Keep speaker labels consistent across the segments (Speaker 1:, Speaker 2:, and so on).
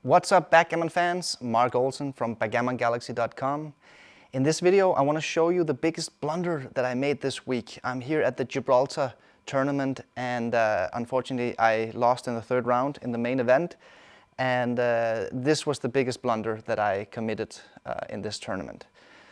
Speaker 1: What's up, Backgammon fans? Mark Olsen from BackgammonGalaxy.com. In this video, I want to show you the biggest blunder that I made this week. I'm here at the Gibraltar tournament, and unfortunately, I lost in the third round in the main event. And this was the biggest blunder that I committed in this tournament.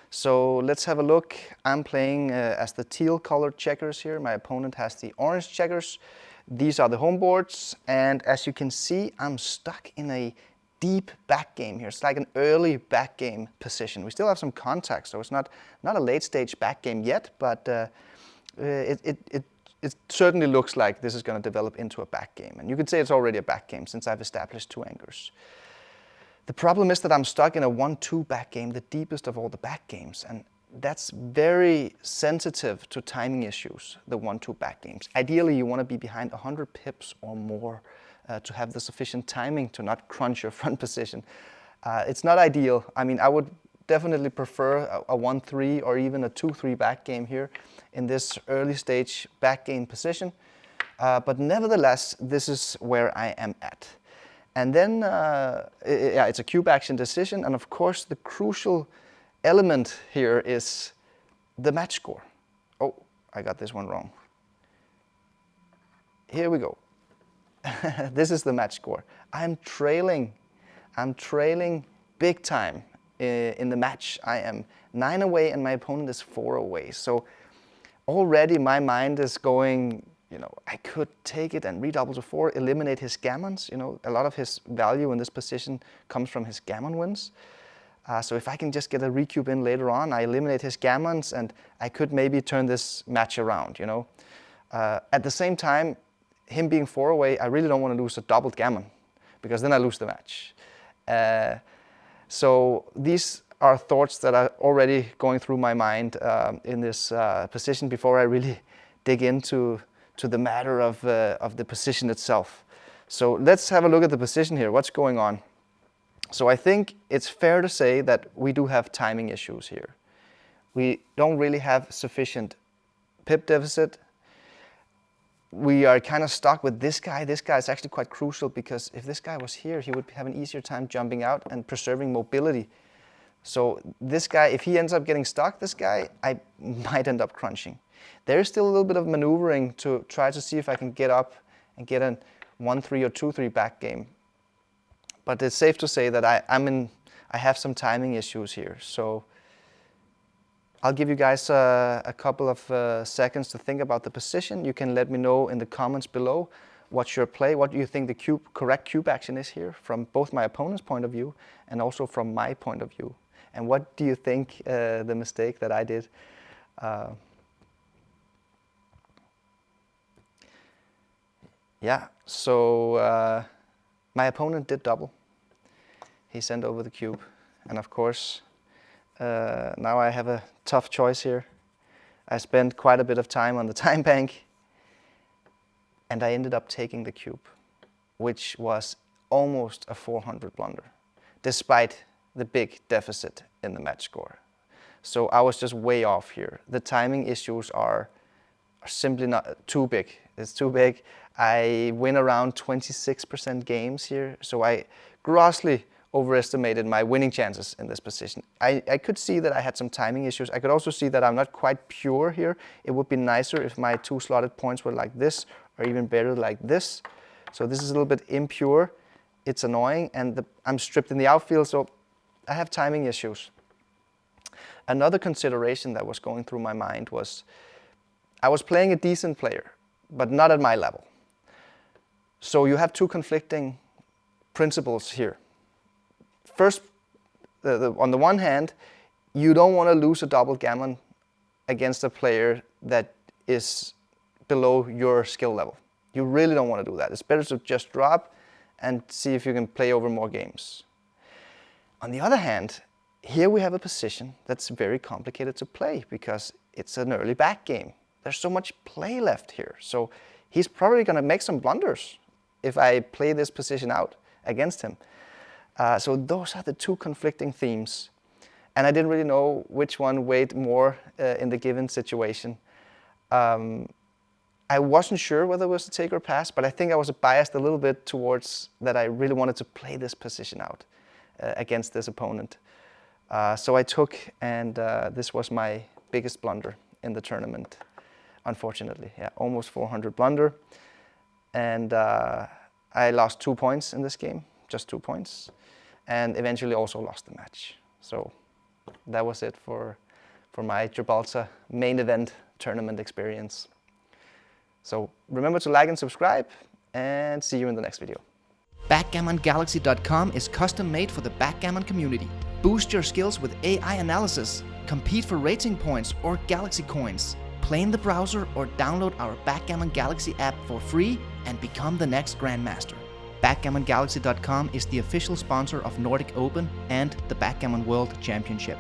Speaker 1: So let's have a look. I'm playing as the teal colored checkers here. My opponent has the orange checkers. These are the home boards, and as you can see, I'm stuck in a deep back game here. It's like an early back game position. We still have some contact, so it's not a late stage back game yet, but it certainly looks like this is going to develop into a back game. And you could say it's already a back game since I've established two anchors. The problem is that I'm stuck in a 1-2 back game, the deepest of all the back games, and that's very sensitive to timing issues, the 1-2 back games. Ideally, you want to be behind 100 pips or more to have the sufficient timing to not crunch your front position. It's not ideal. I mean, I would definitely prefer a 1-3 or even a 2-3 back game here in this early stage back game position. But nevertheless, this is where I am at. And then, it's a cube action decision. And of course, the crucial element here is the match score. Oh, I got this one wrong. Here we go. This is the match score. I'm trailing big time in the match. I am 9 away and my opponent is 4 away. So already my mind is going, I could take it and redouble to 4, eliminate his gammons. A lot of his value in this position comes from his gammon wins. So if I can just get a recube in later on, I eliminate his gammons and I could maybe turn this match around, At the same time, him being 4 away, I really don't want to lose a doubled gammon because then I lose the match. So these are thoughts that are already going through my mind in this position before I really dig into the matter of the position itself. So let's have a look at the position here. What's going on? So I think it's fair to say that we do have timing issues here. We don't really have sufficient pip deficit. We are kind of stuck with this guy. This guy is actually quite crucial because if this guy was here, he would have an easier time jumping out and preserving mobility. So this guy, if he ends up getting stuck, this guy, I might end up crunching. There is still a little bit of maneuvering to try to see if I can get up and get a 1-3 or 2-3 back game. But it's safe to say that I have some timing issues here. So I'll give you guys a couple of seconds to think about the position. You can let me know in the comments below what's your play, what do you think the correct cube action is here from both my opponent's point of view and also from my point of view. And what do you think the mistake that I did? Yeah, so my opponent did double. He sent over the cube. And of course, now I have a tough choice here. I spent quite a bit of time on the time bank and I ended up taking the cube, which was almost a 400 blunder, despite the big deficit in the match score. So I was just way off here. The timing issues are simply not too big. It's too big. I win around 26% games here, so I grossly overestimated my winning chances in this position. I could see that I had some timing issues. I could also see that I'm not quite pure here. It would be nicer if my 2 slotted points were like this, or even better like this. So this is a little bit impure. It's annoying, and I'm stripped in the outfield, so I have timing issues. Another consideration that was going through my mind was I was playing a decent player, but not at my level. So you have two conflicting principles here. First, on the one hand, you don't want to lose a double gammon against a player that is below your skill level. You really don't want to do that. It's better to just drop and see if you can play over more games. On the other hand, here we have a position that's very complicated to play because it's an early back game. There's so much play left here. So he's probably going to make some blunders if I play this position out against him. So those are the two conflicting themes. And I didn't really know which one weighed more in the given situation. I wasn't sure whether it was a take or pass, but I think I was biased a little bit towards that I really wanted to play this position out against this opponent. So I took, and this was my biggest blunder in the tournament, unfortunately. Yeah, almost 400 blunder. And I lost 2 points in this game, just 2 points, and eventually also lost the match. So that was it for my Gibraltar main event tournament experience. So remember to like and subscribe, and see you in the next video.
Speaker 2: BackgammonGalaxy.com is custom made for the backgammon community. Boost your skills with AI analysis, compete for rating points or Galaxy coins, play in the browser or download our Backgammon Galaxy app for free and become the next Grandmaster. BackgammonGalaxy.com is the official sponsor of Nordic Open and the Backgammon World Championship.